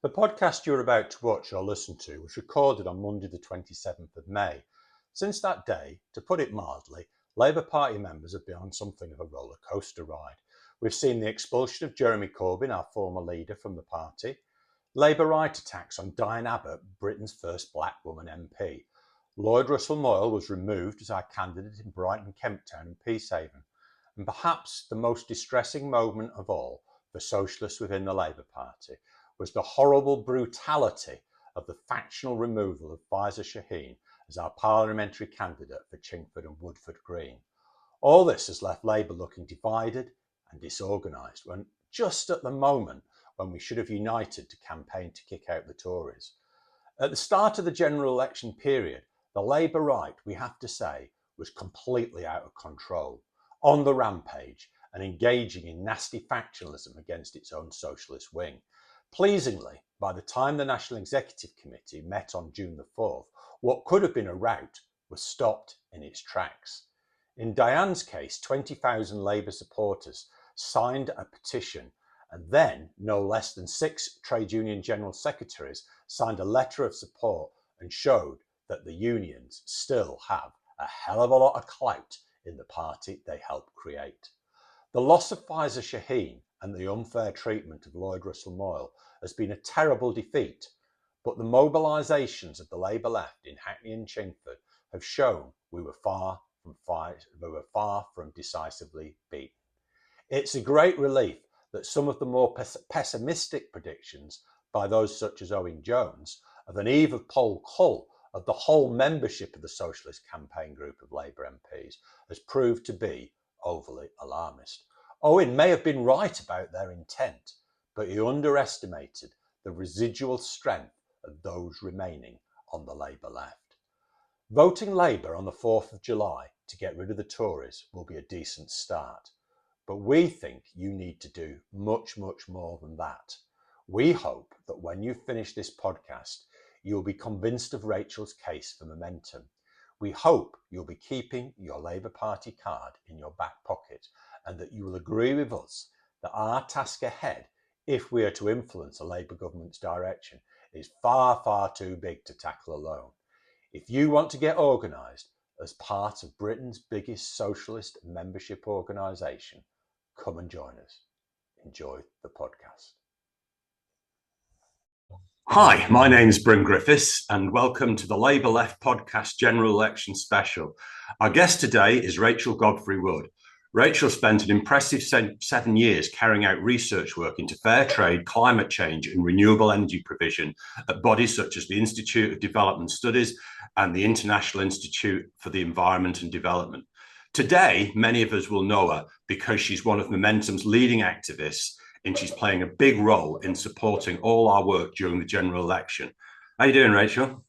The podcast you're about to watch or listen to was recorded on Monday the 27th of May. Since that day, to put it mildly, Labour Party members have been on something of a roller coaster ride. We've seen the expulsion of Jeremy Corbyn, our former leader, from the party, Labour right attacks on Diane Abbott, Britain's first black woman MP. Lloyd Russell-Moyle was removed as our candidate in Brighton, Kemptown and Peacehaven. And perhaps the most distressing moment of all for socialists within the Labour Party was the horrible brutality of the factional removal of Faiza Shaheen as our parliamentary candidate for Chingford and Woodford Green. All this has left Labour looking divided and disorganised, when just at the moment when we should have united to campaign to kick out the Tories. At the start of the general election period, the Labour right, we have to say, was completely out of control, on the rampage and engaging in nasty factionalism against its own socialist wing. Pleasingly, by the time the National Executive Committee met on June the 4th, what could have been a rout was stopped in its tracks. In Diane's case, 20,000 Labour supporters signed a petition, and then no less than 6 trade union general secretaries signed a letter of support and showed that the unions still have a hell of a lot of clout in the party they helped create. The loss of Faiza Shaheen and the unfair treatment of Lloyd Russell-Moyle has been a terrible defeat, but the mobilisations of the Labour left in Hackney and Chingford have shown we were far from decisively beaten. It's a great relief that some of the more pessimistic predictions by those such as Owen Jones of an eve of poll cull of the whole membership of the Socialist campaign group of Labour MPs has proved to be overly alarmist. Owen may have been right about their intent, but he underestimated the residual strength of those remaining on the Labour left. Voting Labour on the 4th of July to get rid of the Tories will be a decent start, but we think you need to do much, much more than that. We hope that when you finish this podcast, you'll be convinced of Rachel's case for momentum. We hope you'll be keeping your Labour Party card in your back pocket and that you will agree with us that our task ahead, if we are to influence a Labour government's direction, is far, far too big to tackle alone. If you want to get organised as part of Britain's biggest socialist membership organisation, come and join us. Enjoy the podcast. Hi, my name's Bryn Griffiths and welcome to the Labour Left Podcast General Election Special. Our guest today is Rachel Godfrey Wood. Rachel spent an impressive 7 years carrying out research work into fair trade, climate change and renewable energy provision at bodies such as the Institute of Development Studies and the International Institute for the Environment and Development. Today, many of us will know her because she's one of Momentum's leading activists and she's playing a big role in supporting all our work during the general election. How are you doing, Rachel?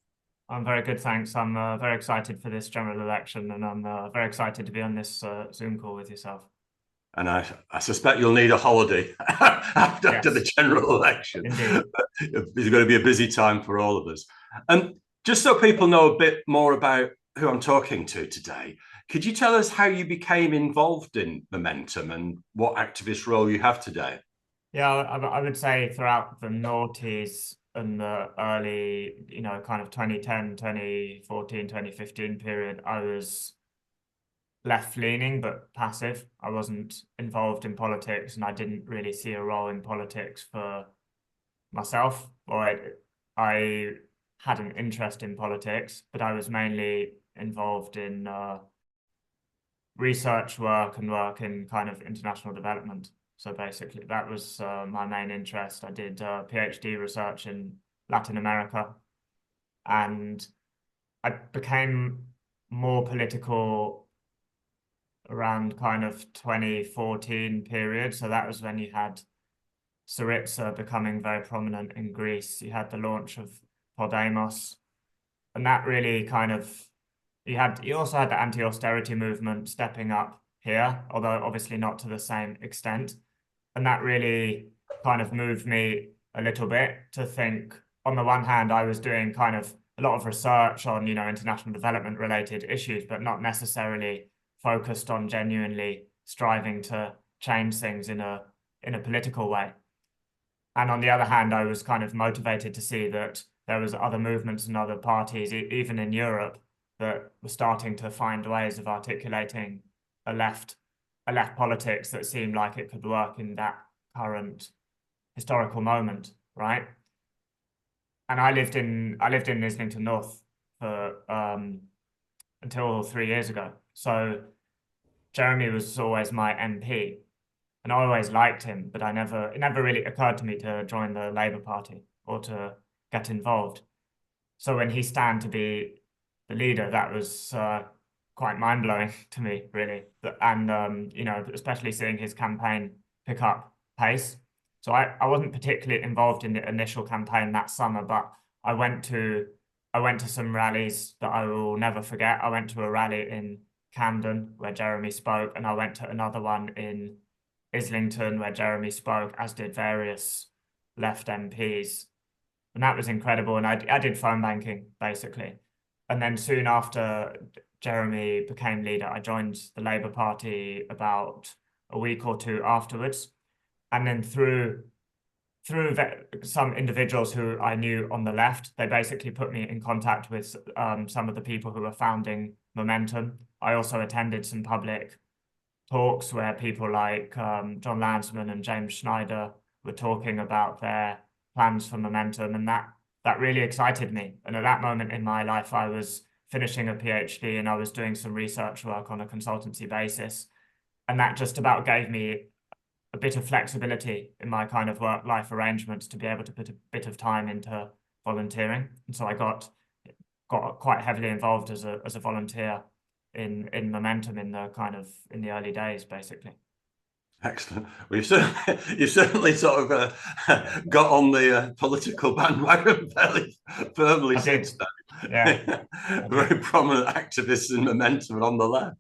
I'm very good, thanks. I'm very excited for this general election and I'm very excited to be on this Zoom call with yourself. And I suspect you'll need a holiday after the general election. Indeed. It's going to be a busy time for all of us. Just so people know a bit more about who I'm talking to today, could you tell us how you became involved in Momentum and what activist role you have today? Yeah, I would say throughout the noughties and the early, kind of 2010, 2014, 2015 period, I was left-leaning but passive. I wasn't involved in politics and I didn't really see a role in politics for myself. I had an interest in politics, but I was mainly involved in research work and work in kind of international development. So basically, that was my main interest. I did PhD research in Latin America, and I became more political around kind of 2014 period. So that was when you had Syriza becoming very prominent in Greece. You had the launch of Podemos, and that really kind of, you also had the anti-austerity movement stepping up here, although obviously not to the same extent. And that really kind of moved me a little bit to think, on the one hand, I was doing kind of a lot of research on, international development related issues, but not necessarily focused on genuinely striving to change things in a political way. And on the other hand, I was kind of motivated to see that there was other movements and other parties, even in Europe, that were starting to find ways of articulating a left politics that seemed like it could work in that current historical moment, right? And I lived in Islington North for until 3 years ago. So Jeremy was always my MP, and I always liked him, but it never really occurred to me to join the Labour Party or to get involved. So when he stand to be the leader, that was quite mind-blowing to me, really. And you know, especially seeing his campaign pick up pace. So I wasn't particularly involved in the initial campaign that summer, but I went to some rallies that I will never forget. I went to a rally in Camden where Jeremy spoke, and I went to another one in Islington where Jeremy spoke, as did various left MPs. And that was incredible. And I did phone banking, basically. And then soon after Jeremy became leader, I joined the Labour Party about a week or two afterwards. And then through some individuals who I knew on the left, they basically put me in contact with some of the people who were founding Momentum. I also attended some public talks where people like John Lansman and James Schneider were talking about their plans for Momentum, and that really excited me. And at that moment in my life, I was finishing a PhD and I was doing some research work on a consultancy basis, and that just about gave me a bit of flexibility in my kind of work-life arrangements to be able to put a bit of time into volunteering. And so I got quite heavily involved as a volunteer in Momentum in the early days, basically. Excellent. Well, you certainly sort of got on the political bandwagon fairly firmly since then. Yeah. Very prominent activists in Momentum and on the left.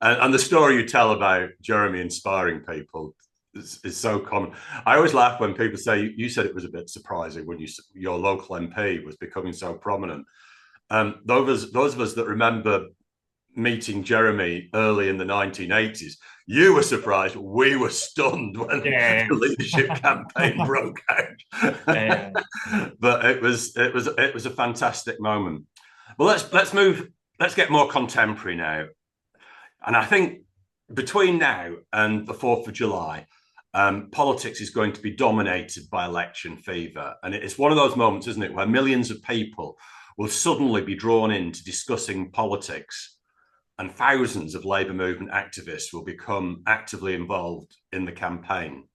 And the story you tell about Jeremy inspiring people is so common. I always laugh when people say, you said it was a bit surprising when your local MP was becoming so prominent. Those of us that remember meeting Jeremy early in the 1980s, you were surprised. We were stunned when the leadership campaign broke out. But it was a fantastic moment. Well, let's get more contemporary now. And I think between now and the 4th of July, politics is going to be dominated by election fever. And it's one of those moments, isn't it, where millions of people will suddenly be drawn into discussing politics, and thousands of Labour movement activists will become actively involved in the campaign.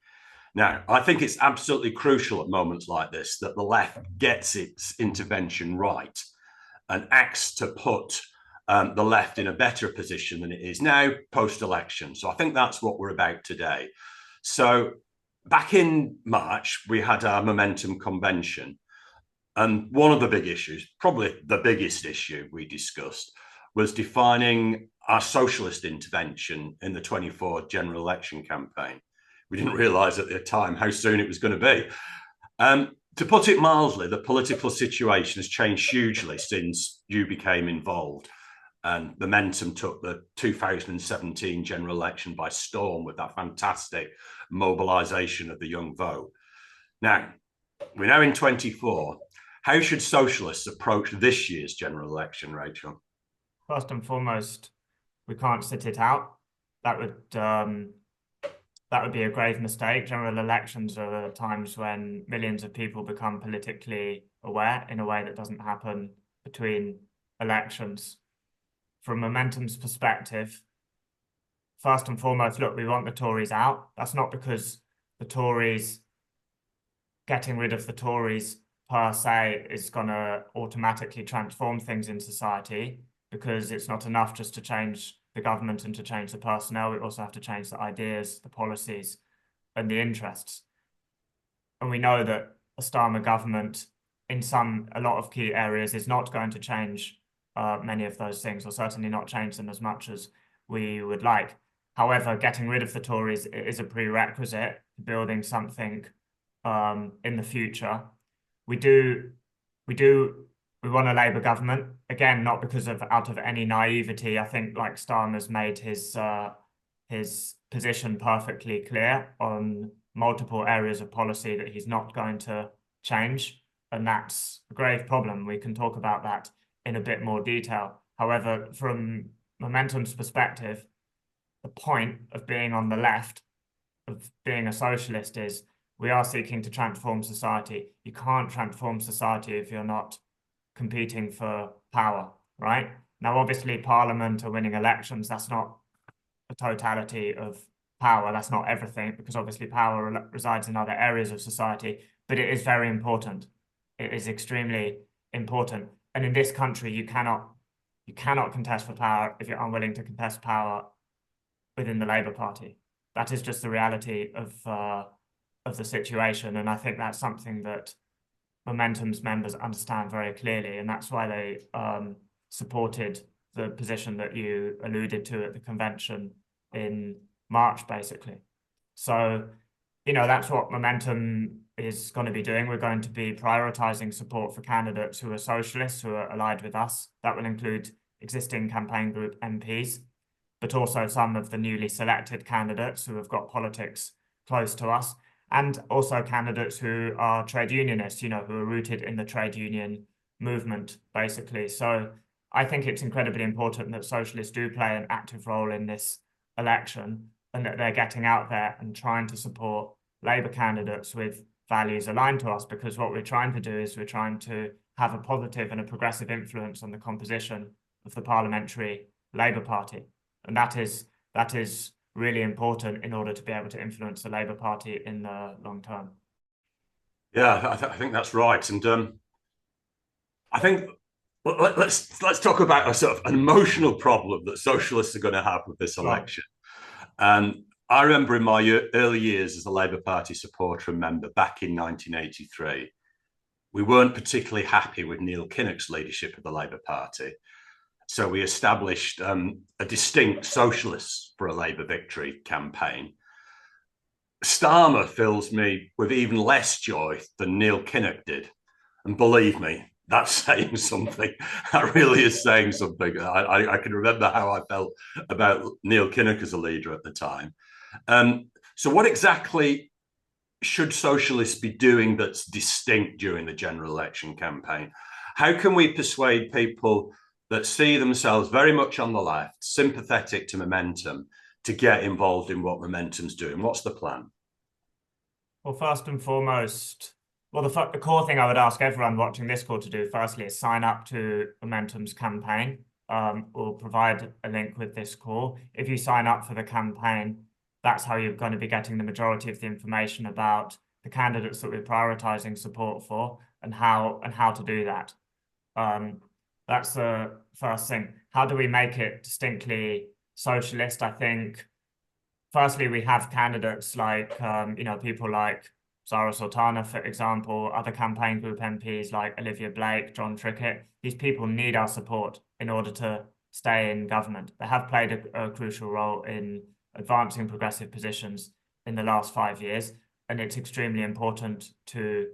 Now, I think it's absolutely crucial at moments like this that the left gets its intervention right and acts to put the left in a better position than it is now post-election. So I think that's what we're about today. So back in March, we had our Momentum convention. And one of the big issues, probably the biggest issue we discussed, was defining our socialist intervention in the 24 general election campaign. We didn't realise at the time how soon it was going to be. To put it mildly, the political situation has changed hugely since you became involved. And Momentum took the 2017 general election by storm with that fantastic mobilisation of the young vote. Now, we're now in 24. How should socialists approach this year's general election, Rachel? First and foremost, we can't sit it out. That would be a grave mistake. General elections are times when millions of people become politically aware in a way that doesn't happen between elections. From Momentum's perspective, first and foremost, look, we want the Tories out. That's not because getting rid of the Tories per se is going to automatically transform things in society, because it's not enough just to change the government and to change the personnel. We also have to change the ideas, the policies, and the interests. And we know that a Starmer government in a lot of key areas is not going to change many of those things, or certainly not change them as much as we would like. However, getting rid of the Tories is a prerequisite to building something in the future. We want a Labour government, again, not because out of any naivety. I think like Starmer's made his position perfectly clear on multiple areas of policy that he's not going to change. And that's a grave problem. We can talk about that in a bit more detail. However, from Momentum's perspective, the point of being on the left, of being a socialist, is we are seeking to transform society. You can't transform society if you're not competing for power, right? Now, obviously, Parliament or winning elections, that's not the totality of power. That's not everything, because obviously power resides in other areas of society, but it is very important. It is extremely important. And in this country, you cannot contest for power if you're unwilling to contest power within the Labour Party. That is just the reality of the situation. And I think that's something that Momentum's members understand very clearly, and that's why they supported the position that you alluded to at the convention in March, basically. So, you know, that's what Momentum is going to be doing. We're going to be prioritising support for candidates who are socialists, who are allied with us. That will include existing campaign group MPs, but also some of the newly selected candidates who have got politics close to us, and also candidates who are trade unionists, you know, who are rooted in the trade union movement, basically. So I think it's incredibly important that socialists do play an active role in this election, and that they're getting out there and trying to support Labour candidates with values aligned to us, because what we're trying to do is we're trying to have a positive and a progressive influence on the composition of the parliamentary Labour Party. And that is really important in order to be able to influence the Labour Party in the long term. Yeah, I think that's right. And I think let's talk about a sort of an emotional problem that socialists are going to have with this election. And I remember in my early years as a Labour Party supporter and member back in 1983, we weren't particularly happy with Neil Kinnock's leadership of the Labour Party. So we established a distinct Socialists for a Labour Victory campaign. Starmer fills me with even less joy than Neil Kinnock did. And believe me, that's saying something. That really is saying something. I can remember how I felt about Neil Kinnock as a leader at the time. So what exactly should socialists be doing that's distinct during the general election campaign? How can we persuade people that see themselves very much on the left, sympathetic to Momentum, to get involved in what Momentum's doing? What's the plan? Well, first and foremost, well, the core thing I would ask everyone watching this call to do, firstly, is sign up to Momentum's campaign. We'll provide a link with this call. If you sign up for the campaign, that's how you're going to be getting the majority of the information about the candidates that we're prioritising support for, and how to do that. That's the first thing. How do we make it distinctly socialist? I think, firstly, we have candidates like, you know, people like Zara Sultana, for example, other campaign group MPs like Olivia Blake, John Trickett. These people need our support in order to stay in government. They have played a crucial role in advancing progressive positions in the last 5 years, and it's extremely important to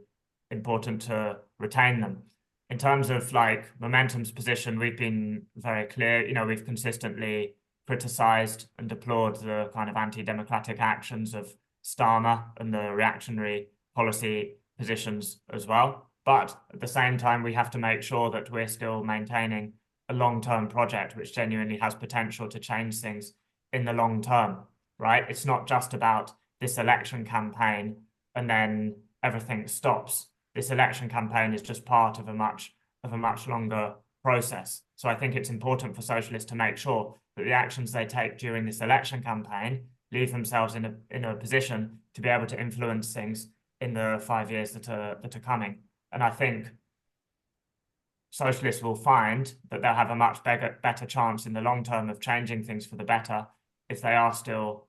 retain them. In terms of like Momentum's position, we've been very clear. You know, we've consistently criticised and deplored the kind of anti-democratic actions of Starmer and the reactionary policy positions as well. But at the same time, we have to make sure that we're still maintaining a long-term project which genuinely has potential to change things in the long term, right? It's not just about this election campaign and then everything stops. This election campaign is just part of a much longer process. So I think it's important for socialists to make sure that the actions they take during this election campaign leave themselves in a position to be able to influence things in the 5 years that are coming. And I think socialists will find that they'll have a much better chance in the long term of changing things for the better if they are still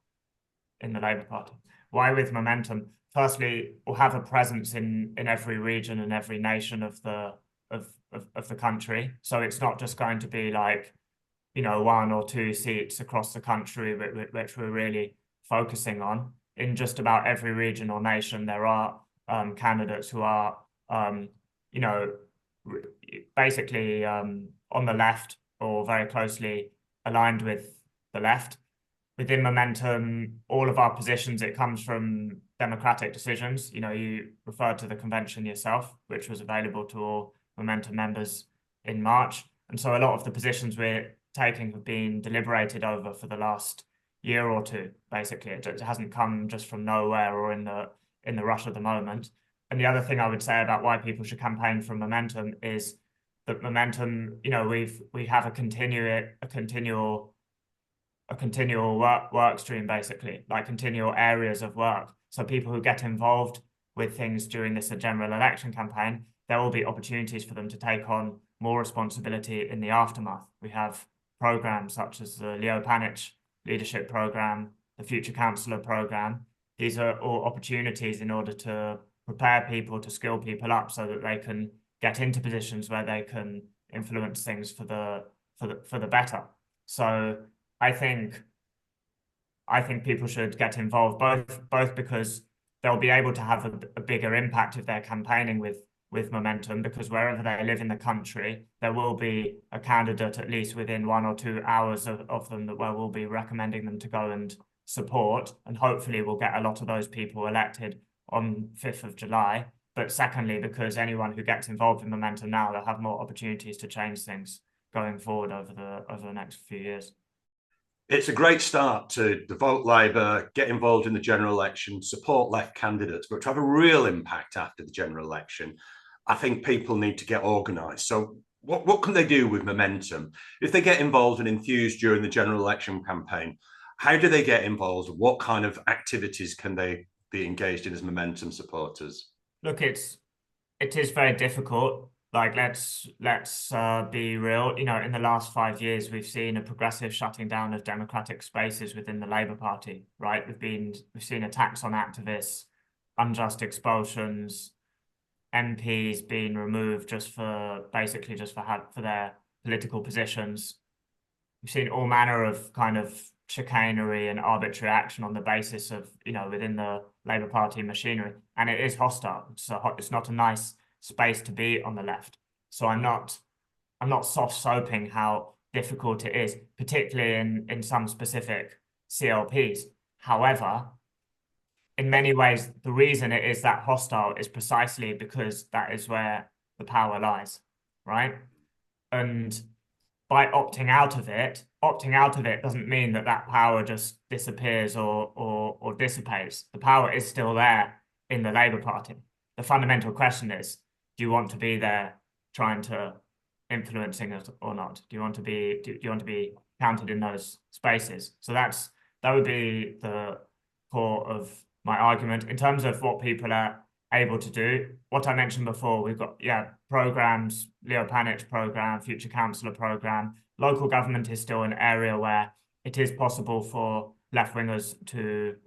in the Labour Party. Why with Momentum? Firstly, we'll have a presence in every region and every nation of the country. So it's not just going to be like, you know, 1 or 2 seats across the country, which we're really focusing on. In just about every region or nation, there are candidates who are, you know, basically on the left or very closely aligned with the left. Within Momentum, all of our positions, it comes from democratic decisions. You referred to the convention yourself, which was available to all Momentum members in March. And so a lot of the positions we're taking have been deliberated over for the last year or two, basically. It hasn't come just from nowhere or in the rush of the moment. And the other thing I would say about why people should campaign for Momentum is that Momentum, we have a continual work stream, basically, like continual areas of work. So people who get involved with things during this general election campaign, there will be opportunities for them to take on more responsibility in the aftermath. We have programs such as the Leo Panic Leadership Programme, the Future Councillor Programme. These are all opportunities in order to prepare people, to skill people up so that they can get into positions where they can influence things for the better. So I think people should get involved, both because they'll be able to have a bigger impact if they're campaigning with Momentum, because wherever they live in the country, there will be a candidate at least within 1 or 2 hours of them that we'll be recommending them to go and support, and hopefully we'll get a lot of those people elected on 5th of July. But secondly, because anyone who gets involved in Momentum now, they'll have more opportunities to change things going forward over the next few years. It's a great start to vote Labour, get involved in the general election, support left candidates, but to have a real impact after the general election, I think people need to get organised. So what can they do with Momentum? If they get involved and enthused during the general election campaign, how do they get involved? What kind of activities can they be engaged in as Momentum supporters? Look, it is very difficult. Like, let's be real. In the last 5 years, we've seen a progressive shutting down of democratic spaces within the Labour Party, right? We've seen attacks on activists, unjust expulsions, MPs being removed just for their political positions. We've seen all manner of kind of chicanery and arbitrary action on the basis of, within the Labour Party machinery. And it is hostile. It's not a nice space to be on the left. So I'm not soft soaping how difficult it is, particularly in some specific CLPs. However, in many ways, the reason it is that hostile is precisely because that is where the power lies, right? And by opting out of it doesn't mean that power just disappears or dissipates. The power is still there in the Labour Party. The fundamental question is, do you want to be there trying to influencing it or not? Do you want to be counted in those spaces? So that would be the core of my argument. In terms of what people are able to do, what I mentioned before, we've got programs, Leo Panic program, Future Councillor program. Local government is still an area where it is possible for left-wingers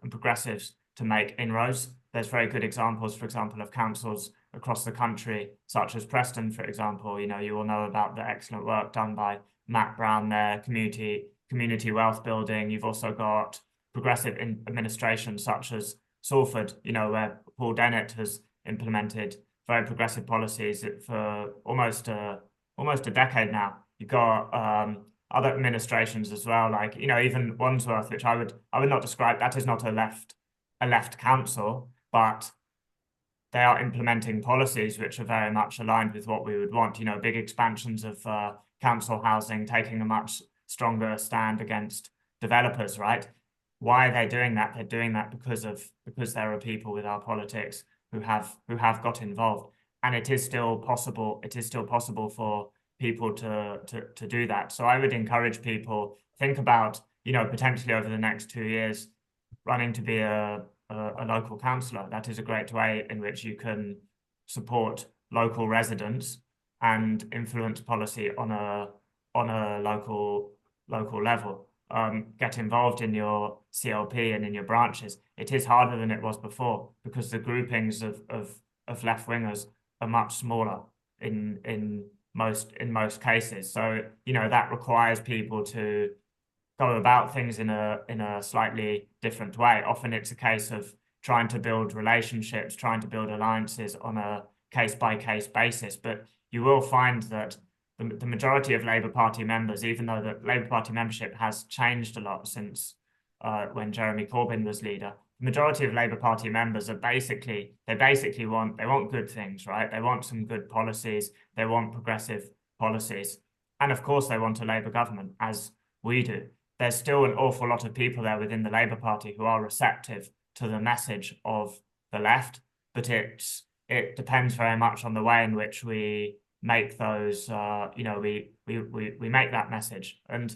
and progressives to make inroads. There's very good examples, for example, of councils across the country, such as Preston, for example. You will know about the excellent work done by Matt Brown there, community wealth building. You've also got progressive administrations such as Salford, where Paul Dennett has implemented very progressive policies for almost a decade now. You've got other administrations as well, like even Wandsworth, which I would not describe, that is not a left council, but they are implementing policies which are very much aligned with what we would want. Big expansions of council housing, taking a much stronger stand against developers, right? Why are they doing that? They're doing that because there are people with our politics who have got involved, and it is still possible. It is still possible for people to do that. So I would encourage people, think about potentially over the next 2 years running to be a local councillor. That is a great way in which you can support local residents and influence policy on a local level. Get involved in your CLP and in your branches. It is harder than it was before because the groupings of left-wingers are much smaller in most cases. So that requires people to go about things in a slightly different way. Often it's a case of trying to build relationships, trying to build alliances on a case-by-case basis. But you will find that the majority of Labour Party members, even though the Labour Party membership has changed a lot since when Jeremy Corbyn was leader, majority of Labour Party members are they want good things, right? They want some good policies, they want progressive policies, and of course they want a Labour government, as we do. There's still an awful lot of people there within the Labour Party who are receptive to the message of the left, but it depends very much on the way in which we make those, we make that message, and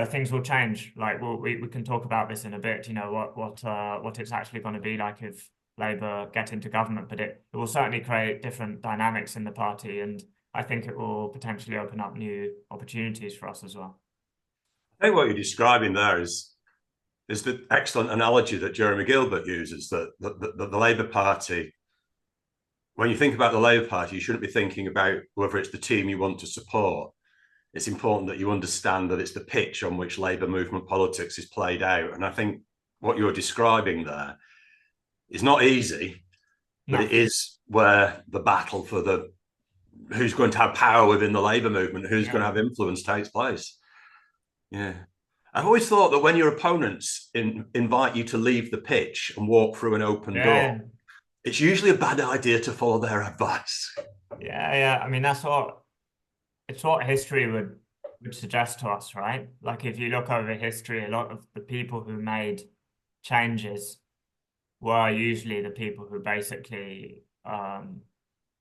things will change. Like we can talk about this in a bit. What it's actually going to be like if Labour get into government, but it will certainly create different dynamics in the party, and I think it will potentially open up new opportunities for us as well. I think what you're describing there is the excellent analogy that Jeremy Gilbert uses, that the Labour Party, when you think about the Labour Party, you shouldn't be thinking about whether it's the team you want to support. It's important that you understand that it's the pitch on which Labour movement politics is played out. And I think what you're describing there is not easy, but it is where the battle for who's going to have power within the Labour movement, who's going to have influence takes place. Yeah. I've always thought that when your opponents invite you to leave the pitch and walk through an open door, it's usually a bad idea to follow their advice. Yeah. I mean, it's what history would suggest to us, right? Like if you look over history, a lot of the people who made changes were usually the people who basically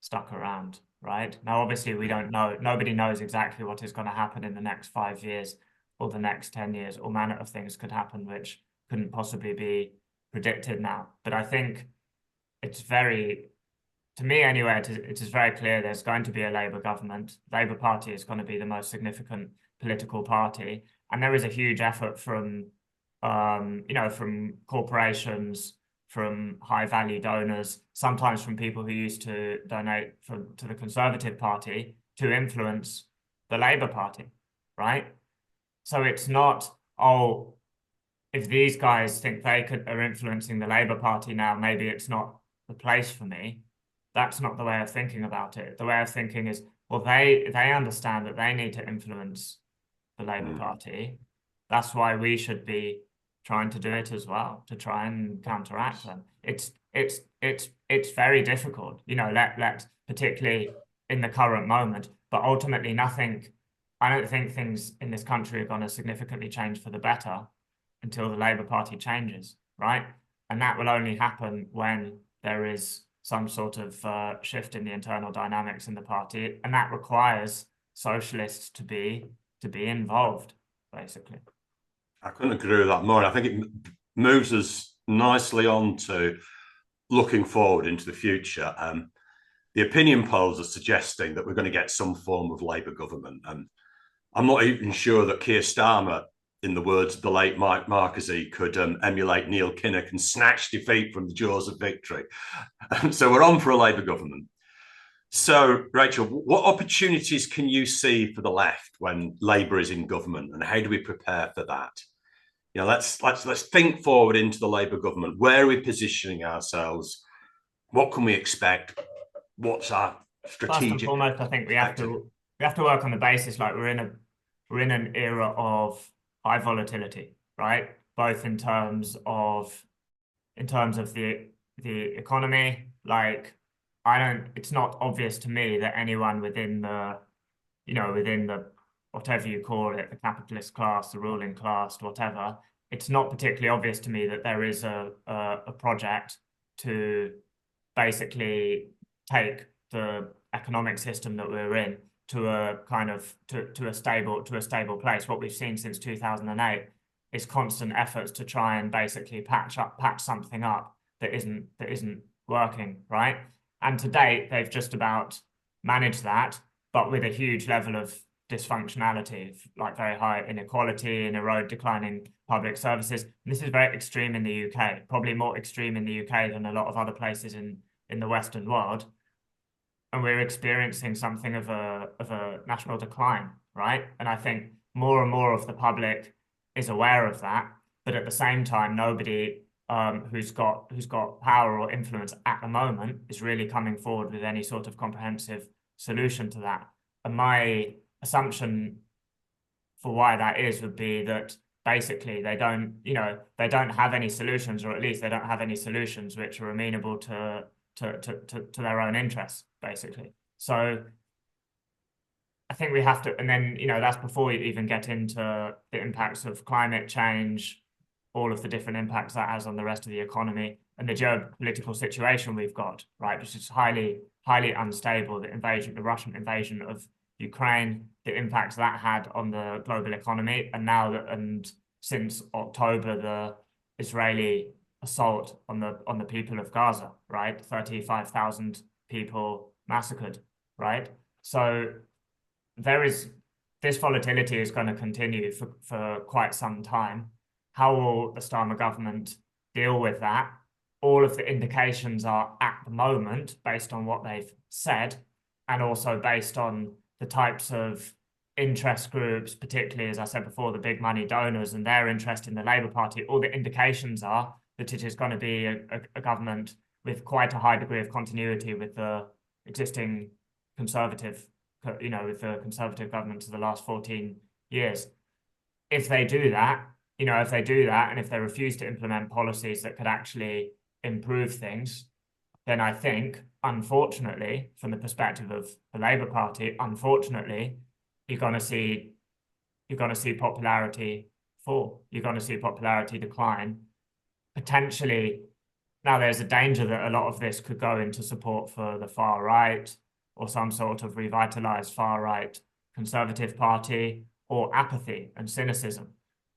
stuck around, right? Now, obviously, we don't know. Nobody knows exactly what is going to happen in the next 5 years or the next 10 years. All manner of things could happen which couldn't possibly be predicted now. But I think to me anyway, it is very clear there's going to be a Labour government. Labour Party is going to be the most significant political party. And there is a huge effort from corporations, from high-value donors, sometimes from people who used to donate to the Conservative Party to influence the Labour Party, right? So it's not, if these guys think are influencing the Labour Party now, maybe it's not the place for me. That's not the way of thinking about it. The way of thinking is, well, they understand that they need to influence the Labour Party. That's why we should be trying to do it as well, to try and counteract them. It's very difficult, particularly in the current moment. But ultimately, I don't think things in this country are going to significantly change for the better until the Labour Party changes, right? And that will only happen when there is some sort of shift in the internal dynamics in the party, and that requires socialists to be involved, basically. I couldn't agree with that more. I think it moves us nicely on to looking forward into the future. The opinion polls are suggesting that we're going to get some form of Labour government. I'm not even sure that Keir Starmer, in the words of the late Mike Markesy, could emulate Neil Kinnock and snatch defeat from the jaws of victory. So we're on for a Labour government. So, Rachel, what opportunities can you see for the left when Labour is in government, and how do we prepare for that? Let's think forward into the Labour government. Where are we positioning ourselves? What can we expect? What's our strategic? First and foremost, I think we have to work on the basis like we're in an era of high volatility, right? Both in terms of the economy. Like it's not obvious to me that anyone within the whatever you call it, the capitalist class, the ruling class, whatever, it's not particularly obvious to me that there is a project to basically take the economic system that we're in to a kind of to a stable place. What we've seen since 2008 is constant efforts to try and basically patch something up that isn't working, right? And to date, they've just about managed that, but with a huge level of dysfunctionality, like very high inequality and declining public services. And this is very extreme in the UK, probably more extreme in the UK than a lot of other places in the Western world. And we're experiencing something of a national decline, right? And I think more and more of the public is aware of that, but at the same time, nobody who's got power or influence at the moment is really coming forward with any sort of comprehensive solution to that. And my assumption for why that is would be that basically. They don't, they don't have any solutions, or at least they don't have any solutions which are amenable to their own interests, basically. So I think we have to, and then, that's before we even get into the impacts of climate change, all of the different impacts that has on the rest of the economy, and the geopolitical situation we've got, right, which is highly, highly unstable. The Russian invasion of Ukraine, the impacts that had on the global economy, and since October, the Israeli assault on the people of Gaza, right, 35,000 people massacred, right? So this volatility is going to continue for quite some time. How will the Starmer government deal with that? All of the indications are, at the moment, based on what they've said, and also based on the types of interest groups, particularly, as I said before, the big money donors and their interest in the Labour Party, all the indications are that it is going to be a government with quite a high degree of continuity with the existing Conservative, with the Conservative government of the last 14 years. If they do that, and if they refuse to implement policies that could actually improve things, then I think, unfortunately, from the perspective of the Labour Party, unfortunately, you're going to see popularity fall. You're going to see popularity decline. Potentially, now there's a danger that a lot of this could go into support for the far right, or some sort of revitalized far right Conservative Party, or apathy and cynicism.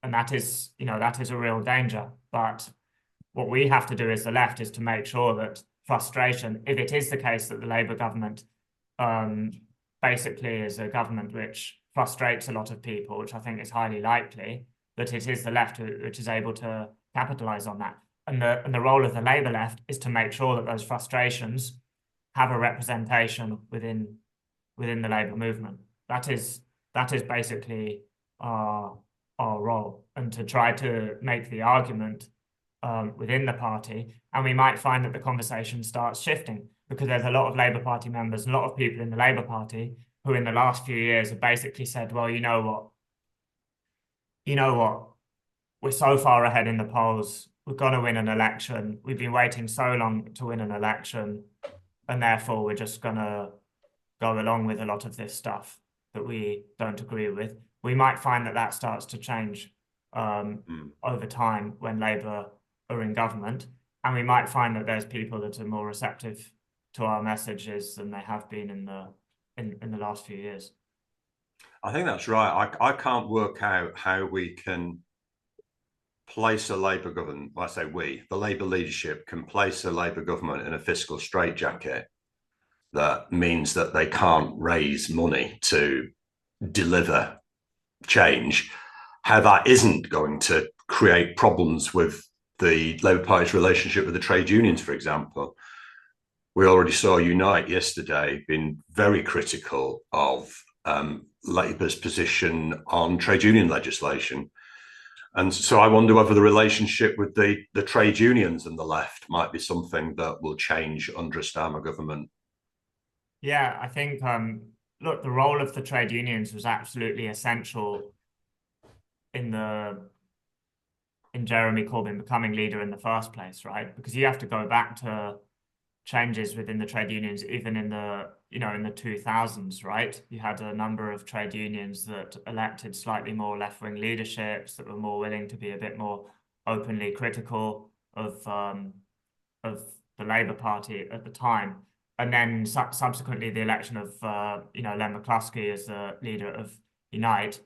And that is a real danger. But what we have to do as the left is to make sure that frustration, if it is the case that the Labour government basically is a government which frustrates a lot of people, which I think is highly likely, that it is the left which is able to capitalise on that. And the role of the Labour left is to make sure that those frustrations have a representation within the Labour movement. That is basically our role, and to try to make the argument within the party. And we might find that the conversation starts shifting, because there's a lot of Labour Party members, a lot of people in the Labour Party who in the last few years have basically said, well, you know what, we're so far ahead in the polls, we're going to win an election, we've been waiting so long to win an election, and therefore we're just going to go along with a lot of this stuff that we don't agree with. We might find that starts to change over time when Labour are in government, and we might find that there's people that are more receptive to our messages than they have been in the last few years. I think that's right. I can't work out how we can place a Labour government, well, I say we, the Labour leadership can place a Labour government in a fiscal straitjacket that means that they can't raise money to deliver change, how that isn't going to create problems with the Labour Party's relationship with the trade unions, for example. We already saw Unite yesterday being very critical of Labour's position on trade union legislation. And so I wonder whether the relationship with the trade unions and the left might be something that will change under a Starmer government. Yeah, I think, look, the role of the trade unions was absolutely essential in Jeremy Corbyn becoming leader in the first place, right? Because you have to go back to changes within the trade unions, even in the 2000s, right? You had a number of trade unions that elected slightly more left-wing leaderships that were more willing to be a bit more openly critical of the Labour Party at the time. And then subsequently the election of Len McCluskey as the leader of Unite.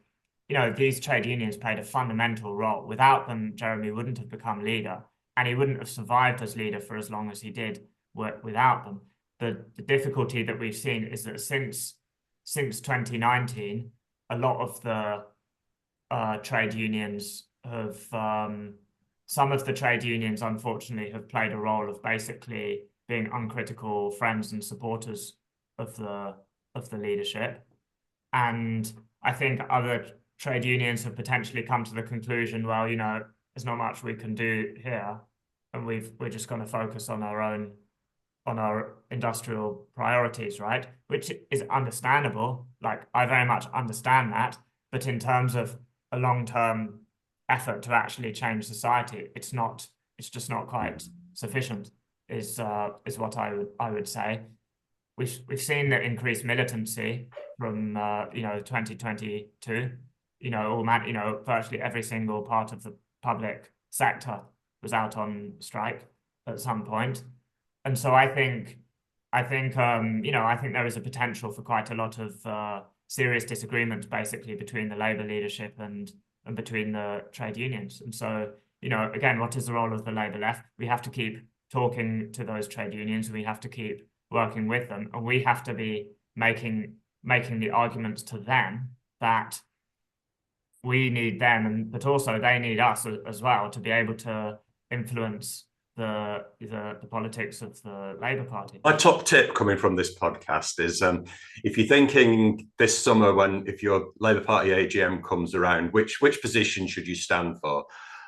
These trade unions played a fundamental role. Without them, Jeremy wouldn't have become leader, and he wouldn't have survived as leader for as long as he did without them. The difficulty that we've seen is that since 2019, a lot of the trade unions have, some of the trade unions, unfortunately, have played a role of basically being uncritical friends and supporters of the leadership. And I think other trade unions have potentially come to the conclusion, well, there's not much we can do here, and we're just going to focus on our industrial priorities, right? Which is understandable. Like, I very much understand that. But in terms of a long-term effort to actually change society. It's just not quite sufficient, is what I would say. We've seen the increased militancy from 2022. Virtually every single part of the public sector was out on strike at some point, and so I think there is a potential for quite a lot of serious disagreements, basically, between the Labour leadership and between the trade unions. And so, again, what is the role of the Labour left? We have to keep talking to those trade unions. We have to keep working with them, and we have to be making the arguments to them that we need them, but also they need us as well to be able to influence the politics of the Labour Party. My top tip coming from this podcast is if you're thinking this summer, if your Labour Party AGM comes around, which position should you stand for?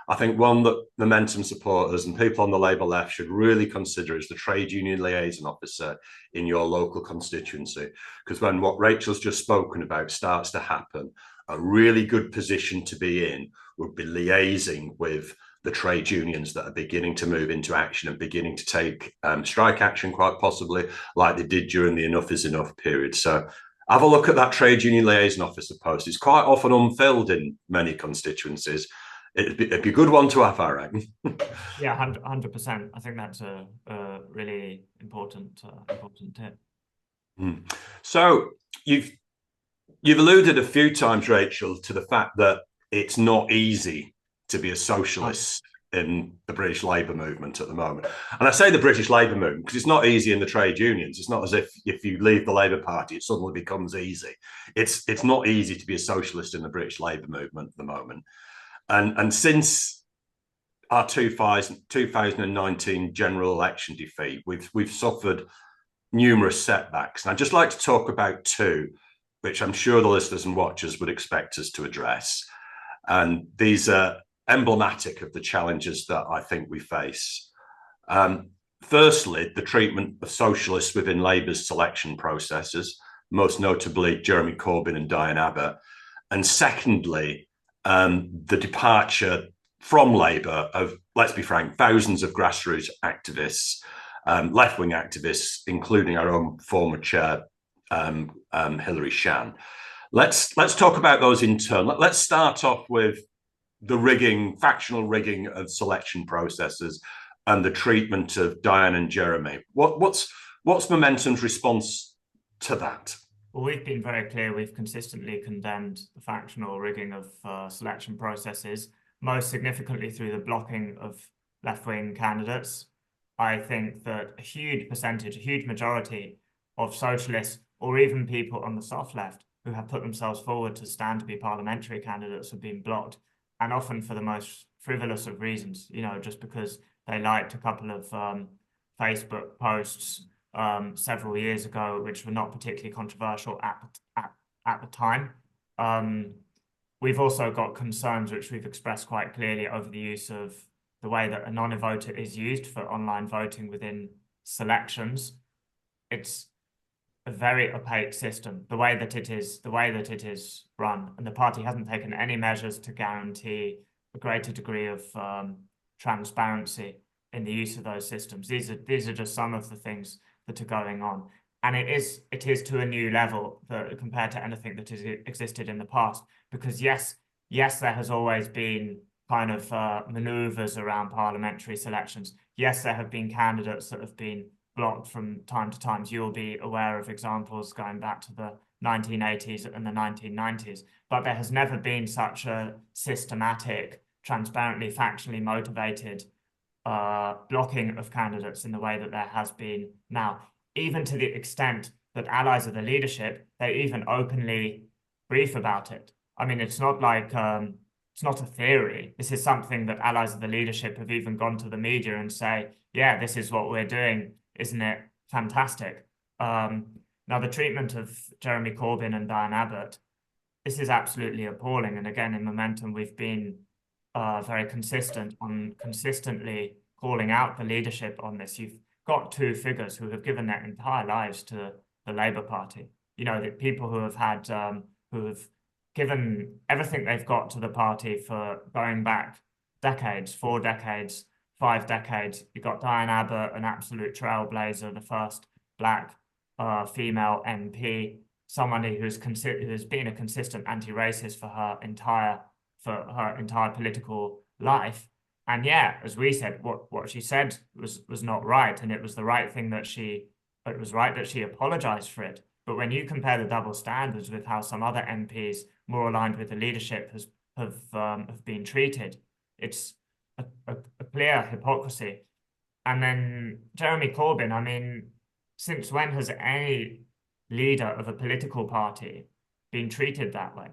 I think one that Momentum supporters and people on the Labour left should really consider is the trade union liaison officer in your local constituency. Because when what Rachel's just spoken about starts to happen, a really good position to be in would be liaising with the trade unions that are beginning to move into action and beginning to take strike action, quite possibly, like they did during the Enough is Enough period. So have a look at that trade union liaison officer post. It's quite often unfilled in many constituencies. It'd be a good one to have, I reckon. Yeah, 100%. I think that's a really important tip. So you've alluded a few times, Rachel, to the fact that it's not easy to be a socialist in the British Labour movement at the moment. And I say the British Labour movement because it's not easy in the trade unions. It's not as if you leave the Labour Party, it suddenly becomes easy. It's not easy to be a socialist in the British Labour movement at the moment. And since our 2019 general election defeat, we've suffered numerous setbacks. And I'd just like to talk about two, which I'm sure the listeners and watchers would expect us to address. And these are emblematic of the challenges that I think we face. Firstly, the treatment of socialists within Labour's selection processes, most notably Jeremy Corbyn and Diane Abbott. And secondly, the departure from Labour of, let's be frank, thousands of grassroots activists, left-wing activists, including our own former chair, Hilary Shan. Let's talk about those in turn. Let's start off with the factional rigging of selection processes and the treatment of Diane and Jeremy. What's Momentum's response to that? Well, we've been very clear. We've consistently condemned the factional rigging of selection processes, most significantly through the blocking of left-wing candidates. I think that a huge majority of socialists, or even people on the soft left who have put themselves forward to stand to be parliamentary candidates, have been blocked, and often for the most frivolous of reasons, just because they liked a couple of Facebook posts several years ago, which were not particularly controversial at the time. We've also got concerns, which we've expressed quite clearly, over the use of the way that a non-voter is used for online voting within selections. It's a very opaque system, the way that it is run, and the party hasn't taken any measures to guarantee a greater degree of transparency in the use of those systems. These are just some of the things that are going on, and it is to a new level compared to anything that has existed in the past. Because yes, there has always been kind of manoeuvres around parliamentary selections. Yes, there have been candidates that have been blocked from time to time. You'll be aware of examples going back to the 1980s and the 1990s, but there has never been such a systematic, transparently, factionally motivated blocking of candidates in the way that there has been now, even to the extent that allies of the leadership, they even openly brief about it. I mean, it's not like it's not a theory. This is something that allies of the leadership have even gone to the media and say, yeah, this is what we're doing. Isn't it fantastic? Now, the treatment of Jeremy Corbyn and Diane Abbott, this is absolutely appalling. And again, in Momentum, we've been very consistent on consistently calling out the leadership on this. You've got two figures who have given their entire lives to the Labour Party. The people who have had, who have given everything they've got to the party for going back decades, 4 decades, 5 decades. You've got Diane Abbott, an absolute trailblazer, the first black female MP, somebody who's been a consistent anti-racist for her entire political life. And yeah, as we said, what she said was not right, and it was the right thing that it was right that she apologized for it. But when you compare the double standards with how some other MPs more aligned with the leadership have been treated, it's a clear hypocrisy. And then Jeremy Corbyn, I mean, since when has any leader of a political party been treated that way?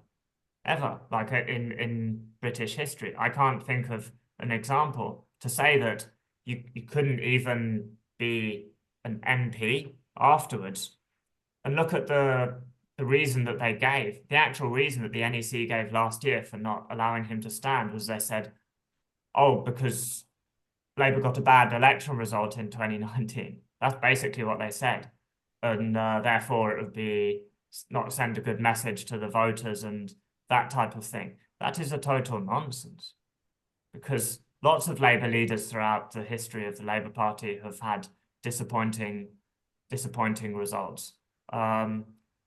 Ever, like in British history. I can't think of an example. To say that you couldn't even be an MP afterwards. And look at the reason that they gave. The actual reason that the NEC gave last year for not allowing him to stand was they said, oh, because Labour got a bad election result in 2019. That's basically what they said. And therefore it would be not send a good message to the voters and that type of thing. That is a total nonsense, because lots of Labour leaders throughout the history of the Labour Party have had disappointing results.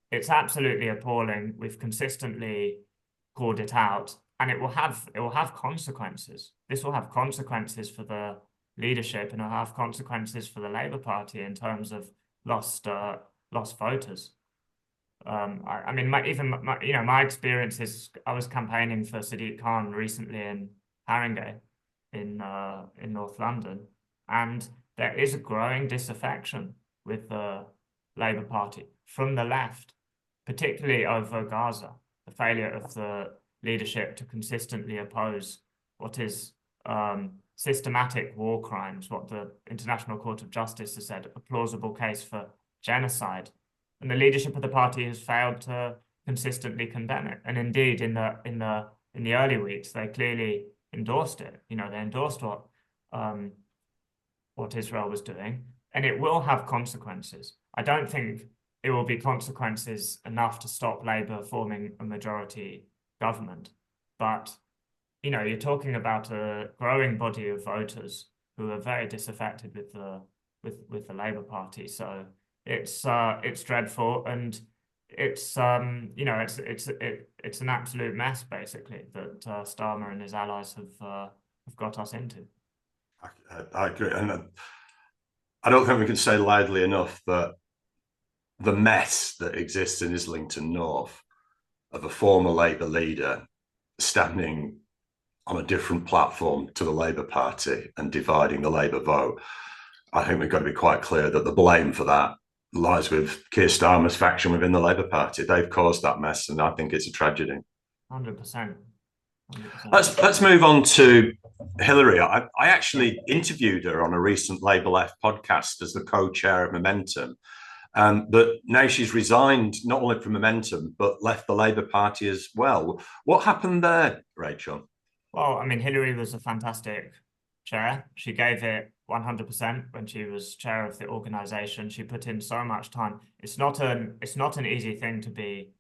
It's absolutely appalling. We've consistently called it out, and it will have consequences. This will have consequences for the leadership, and it'll have consequences for the Labour Party in terms of lost voters. I mean, my experience is I was campaigning for Sadiq Khan recently in Haringey in North London, and there is a growing disaffection with the Labour Party from the left, particularly over Gaza, the failure of the leadership to consistently oppose what is systematic war crimes, what the International Court of Justice has said, a plausible case for genocide. And the leadership of the party has failed to consistently condemn it. And indeed, in the early weeks, they clearly endorsed it. You know, they endorsed what Israel was doing, and it will have consequences. I don't think it will be consequences enough to stop Labour forming a majority government. But, you know, you're talking about a growing body of voters who are very disaffected with the Labour Party. So it's dreadful, and it's it's an absolute mess basically that Starmer and his allies have got us into. I agree, and I don't think we can say loudly enough that the mess that exists in Islington North of a former Labour leader standing on a different platform to the Labour Party and dividing the Labour vote. I think we've got to be quite clear that the blame for that lies with Keir Starmer's faction within the Labour Party. They've caused that mess, and I think it's a tragedy. 100%. Let's move on to Hillary. I actually interviewed her on a recent Labour Left podcast as the co-chair of Momentum. But now she's resigned not only from Momentum, but left the Labour Party as well. What happened there, Rachel? Well, I mean, Hillary was a fantastic chair. She gave it 100% when she was chair of the organisation. She put in so much time. It's not an easy thing to be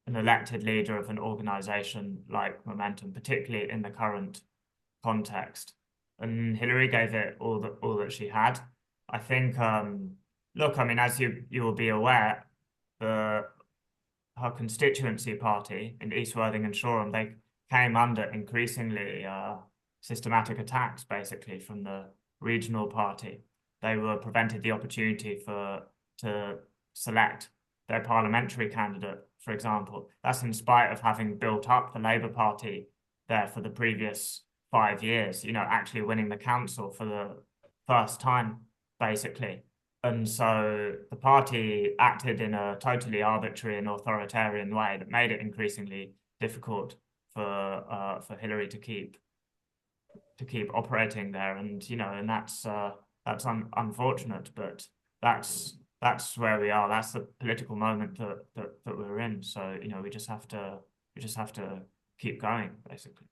an elected leader of an organisation like Momentum, particularly in the current context. And Hillary gave it all that she had. I think, look, I mean, as you will be aware, her constituency party in East Worthing and Shoreham, they came under increasingly systematic attacks, basically, from the regional party. They were prevented the opportunity to select their parliamentary candidate, for example. That's in spite of having built up the Labour Party there for the previous 5 years, you know, actually winning the council for the first time, basically. And so the party acted in a totally arbitrary and authoritarian way that made it increasingly difficult for Hillary to keep operating there. And you know, and that's unfortunate, but that's where we are. That's the political moment that we're in. So you know, we just have to keep going, basically.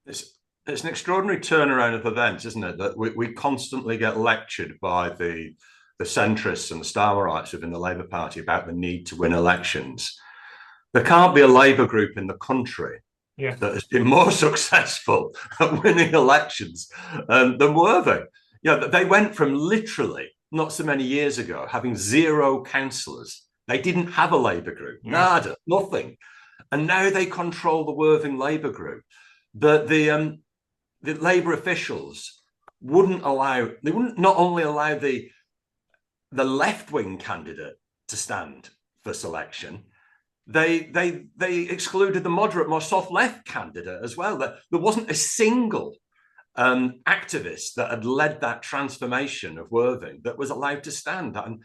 It's an extraordinary turnaround of events, isn't it? That we constantly get lectured by the centrists and the Starmerites within the Labour Party about the need to win elections. there can't be a Labour group in the country Yeah. that has been more successful at winning elections than Worthing. They went from literally not so many years ago having 0 councillors. They didn't have a Labour group, nada, nothing. And now they control the Worthing Labour group. The Labour officials wouldn't not only allow the left-wing candidate to stand for selection, they excluded the moderate, more soft left candidate as well. There wasn't a single activist that had led that transformation of Worthing that was allowed to stand. And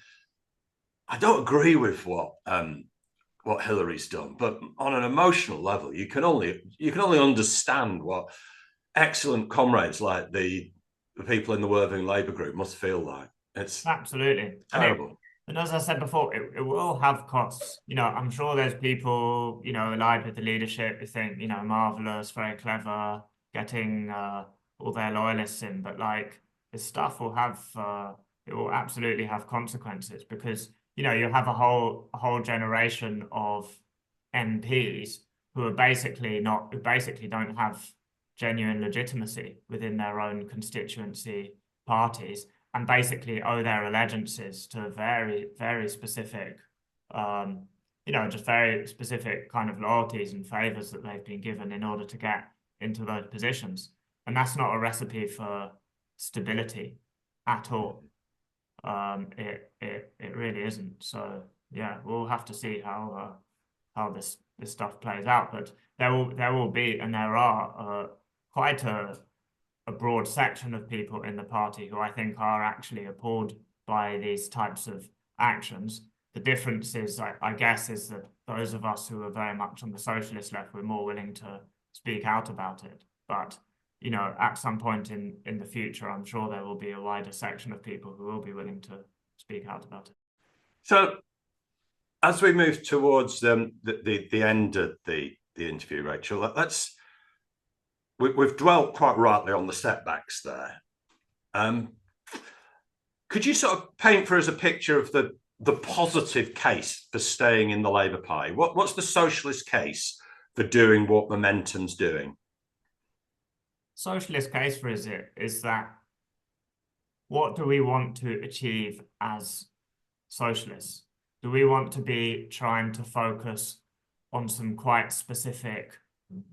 I don't agree with what Hillary's done, but on an emotional level, you can only understand what excellent comrades like the people in the Worthing Labour group must feel like. It's absolutely terrible. And as I said before, it will have costs. I'm sure there's people, allied with the leadership who think, marvelous, very clever, getting all their loyalists in. But like, this stuff will have, it will absolutely have consequences, because, you have a whole generation of MPs who basically don't have genuine legitimacy within their own constituency parties, and basically owe their allegiances to very, very specific, just very specific kind of loyalties and favours that they've been given in order to get into those positions. And that's not a recipe for stability at all. It really isn't. So yeah, we'll have to see how this stuff plays out. But there will be, and there are quite a broad section of people in the party who I think are actually appalled by these types of actions. The difference is, I guess, is that those of us who are very much on the socialist left, we're more willing to speak out about it. But, at some point in the future, I'm sure there will be a wider section of people who will be willing to speak out about it. So as we move towards the end of the interview, Rachel, we've dwelt quite rightly on the setbacks there. Could you sort of paint for us a picture of the positive case for staying in the Labour Party? What's the socialist case for doing what Momentum's doing? Socialist case for it is that, what do we want to achieve as socialists? Do we want to be trying to focus on some quite specific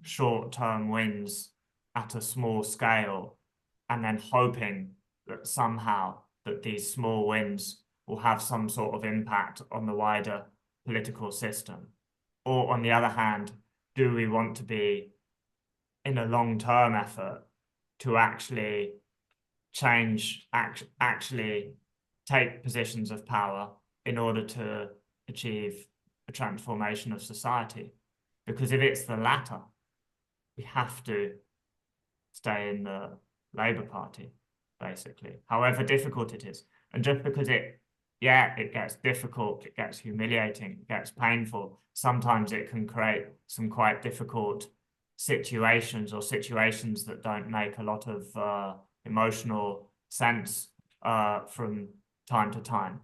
short-term wins at a small scale, and then hoping that somehow that these small wins will have some sort of impact on the wider political system? Or on the other hand, do we want to be in a long-term effort to actually change, actually take positions of power in order to achieve a transformation of society? Because if it's the latter, we have to stay in the Labour Party, basically, however difficult it is. And just because it gets difficult, it gets humiliating, it gets painful, sometimes it can create some quite difficult situations, or situations that don't make a lot of emotional sense from time to time.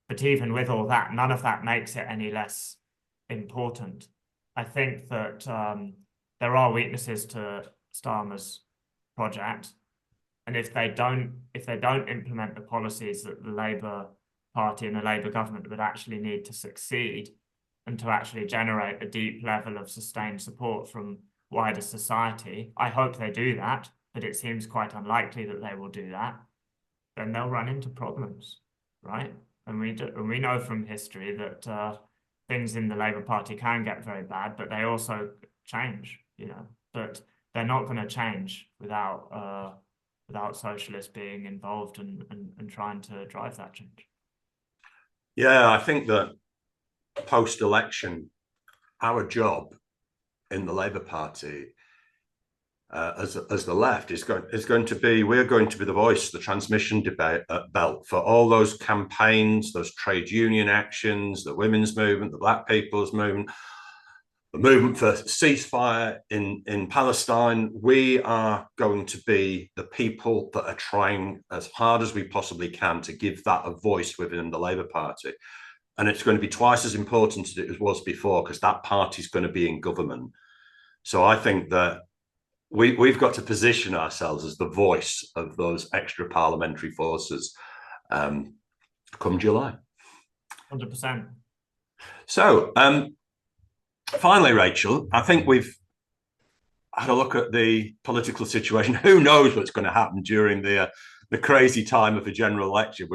But even with all that, none of that makes it any less important. I think that there are weaknesses to Starmer's project, and if they don't implement the policies that the Labour Party and the Labour government would actually need to succeed, and to actually generate a deep level of sustained support from wider society, I hope they do that, but it seems quite unlikely that they will do that, then they'll run into problems, right? And we know from history that things in the Labour Party can get very bad, but they also change, but they're not going to change without socialists being involved and trying to drive that change. Yeah, I think that post-election, our job in the Labour Party as the left is going to be, we're going to be the voice, the transmission debate belt for all those campaigns, those trade union actions, the women's movement, the Black People's movement, the movement for ceasefire in Palestine. We are going to be the people that are trying as hard as we possibly can to give that a voice within the Labour Party. and it's going to be twice as important as it was before, because that party's going to be in government. So I think that we've got to position ourselves as the voice of those extra parliamentary forces come July. 100%. So finally, Rachel, I think we've had a look at the political situation. Who knows what's going to happen during the crazy time of a general election?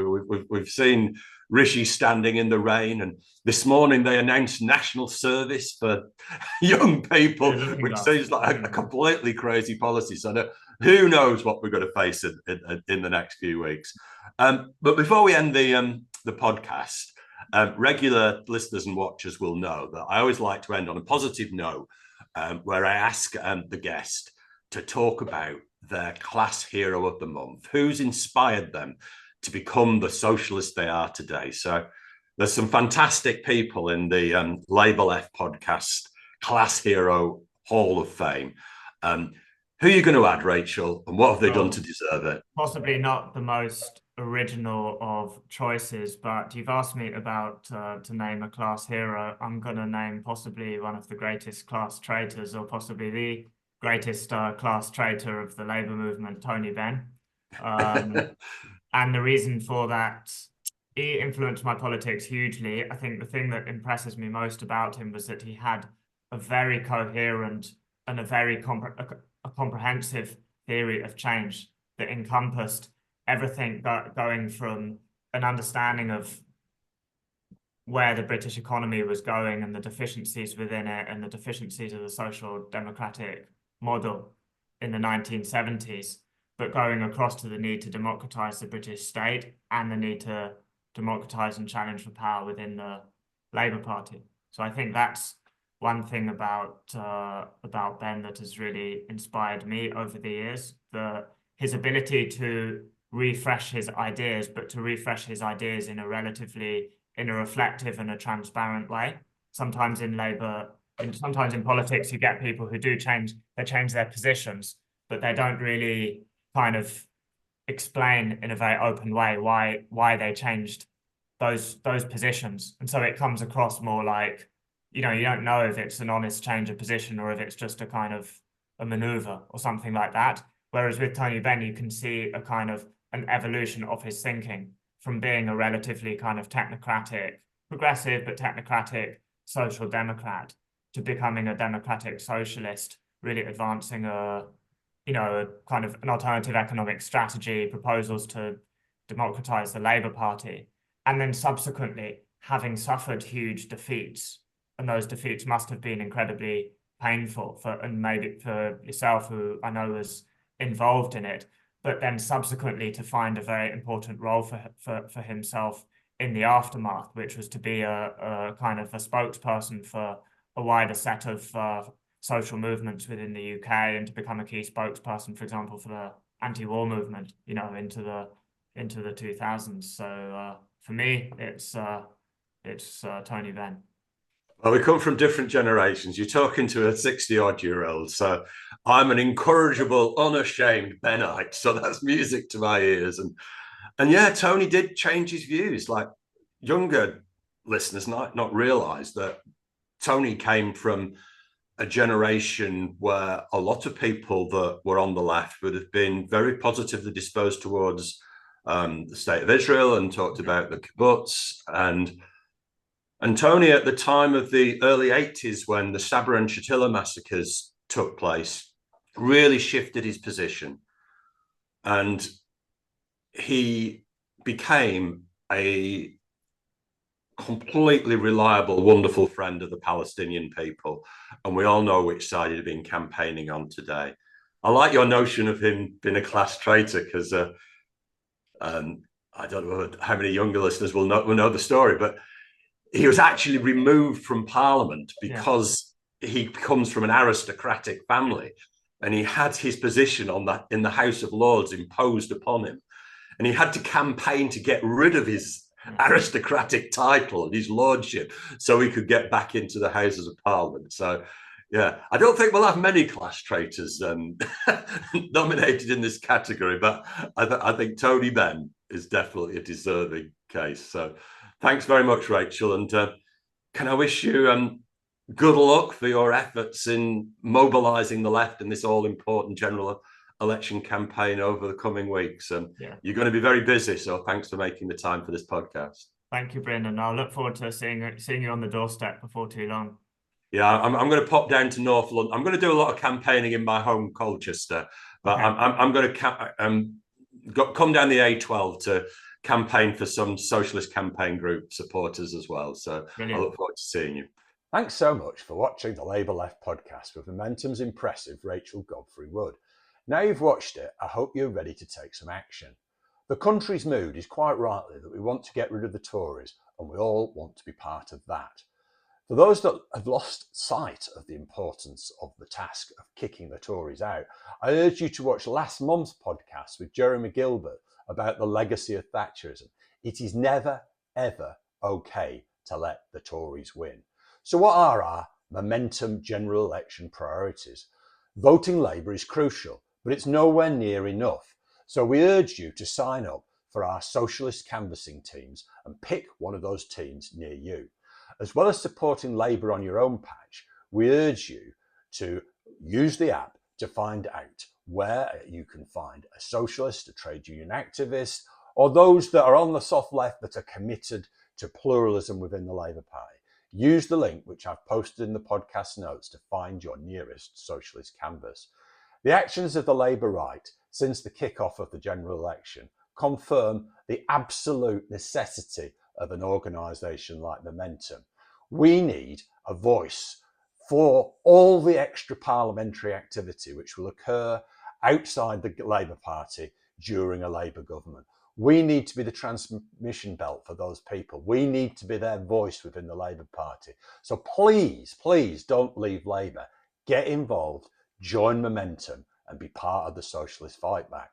We've seen Rishi standing in the rain, and this morning they announced national service for young people, which seems like a completely crazy policy. So who knows what we're going to face in the next few weeks. But before we end the podcast, regular listeners and watchers will know that I always like to end on a positive note, where I ask the guest to talk about their class hero of the month, who's inspired them to become the socialist they are today. So there's some fantastic people in the Labour Left podcast Class Hero Hall of Fame. Who are you going to add, Rachel, and what have they done to deserve it? Possibly not the most original of choices, but you've asked me about to name a class hero. I'm going to name possibly one of the greatest class traitors, or possibly the greatest class traitor of the Labour movement, Tony Benn. And the reason for that, he influenced my politics hugely. I think the thing that impresses me most about him was that he had a very coherent and a very comprehensive theory of change that encompassed everything going from an understanding of where the British economy was going and the deficiencies within it and the deficiencies of the social democratic model in the 1970s, but going across to the need to democratise the British state and the need to democratise and challenge for power within the Labour Party. So I think that's one thing about Ben that has really inspired me over the years, his ability to refresh his ideas, but to refresh his ideas in a reflective and a transparent way. Sometimes in Labour, and sometimes in politics, you get people who change their positions, but they don't really kind of explain in a very open way why they changed those positions. And so it comes across more like, you don't know if it's an honest change of position or if it's just a kind of a maneuver or something like that. Whereas with Tony Benn, you can see a kind of an evolution of his thinking from being a relatively kind of technocratic, progressive but technocratic social democrat to becoming a democratic socialist, really advancing a kind of an alternative economic strategy, proposals to democratize the Labour Party, and then subsequently having suffered huge defeats. And those defeats must have been incredibly painful and maybe for yourself, who I know was involved in it, but then subsequently to find a very important role for himself in the aftermath, which was to be a kind of a spokesperson for a wider set of social movements within the UK, and to become a key spokesperson, for example, for the anti-war movement, into the 2000s. So for me, it's Tony Benn. Well, we come from different generations. You're talking to a 60-odd-year-old, so I'm an incorrigible, unashamed Bennite. So that's music to my ears. And yeah, Tony did change his views. Like, younger listeners might not realise that Tony came from a generation where a lot of people that were on the left would have been very positively disposed towards the state of Israel and talked about the kibbutz. And Tony, at the time of the early 80s, when the Sabra and Shatila massacres took place, really shifted his position. And he became a completely reliable, wonderful friend of the Palestinian people. And we all know which side he'd been campaigning on today. I like your notion of him being a class traitor, because I don't know how many younger listeners will know the story, but he was actually removed from Parliament because he comes from an aristocratic family, and he had his position in the House of Lords imposed upon him, and he had to campaign to get rid of his aristocratic title and his lordship so he could get back into the Houses of Parliament. So yeah, I don't think we'll have many class traitors nominated in this category, but I think Tony Benn is definitely a deserving case. So Thanks very much, Rachel. And can I wish you good luck for your efforts in mobilising the left in this all-important general election campaign over the coming weeks. You're going to be very busy, so thanks for making the time for this podcast. Thank you, Brendan. I'll look forward to seeing you on the doorstep before too long. Yeah, I'm going to pop down to North London. I'm going to do a lot of campaigning in my home Colchester, but okay. I'm going to come down the A12 to campaign for some socialist campaign group supporters as well. So brilliant. I look forward to seeing you. Thanks so much for watching the Labour Left podcast with Momentum's impressive Rachel Godfrey Wood. Now you've watched it, I hope you're ready to take some action. The country's mood is quite rightly that we want to get rid of the Tories, and we all want to be part of that. For those that have lost sight of the importance of the task of kicking the Tories out, I urge you to watch last month's podcast with Jeremy Gilbert about the legacy of Thatcherism. It is never, ever okay to let the Tories win. So what are our Momentum general election priorities? Voting Labour is crucial, but it's nowhere near enough. So we urge you to sign up for our socialist canvassing teams and pick one of those teams near you. As well as supporting Labour on your own patch, we urge you to use the app to find out where you can find a socialist, a trade union activist, or those that are on the soft left that are committed to pluralism within the Labour Party. Use the link which I've posted in the podcast notes to find your nearest socialist canvass. The actions of the Labour right since the kick-off of the general election confirm the absolute necessity of an organisation like Momentum. We need a voice for all the extra parliamentary activity which will occur outside the Labour Party during a Labour government. We need to be the transmission belt for those people. We need to be their voice within the Labour Party. So please, please don't leave Labour. Get involved, join Momentum and be part of the socialist fight back.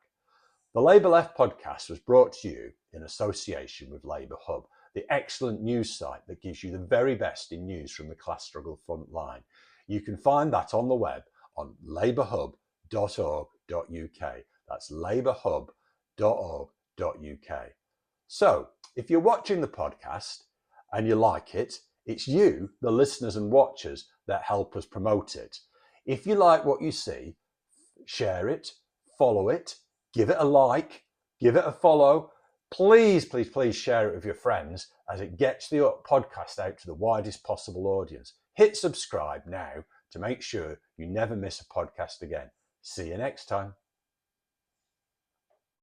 The Labour Left podcast was brought to you in association with Labour Hub, the excellent news site that gives you the very best in news from the class struggle front line. You can find that on the web on labourhub.org.uk. That's labourhub.org.uk. So, if you're watching the podcast and you like it, it's you, the listeners and watchers, that help us promote it. If you like what you see, share it, follow it, give it a like, give it a follow. Please, please, please share it with your friends as it gets the podcast out to the widest possible audience. Hit subscribe now to make sure you never miss a podcast again. See you next time.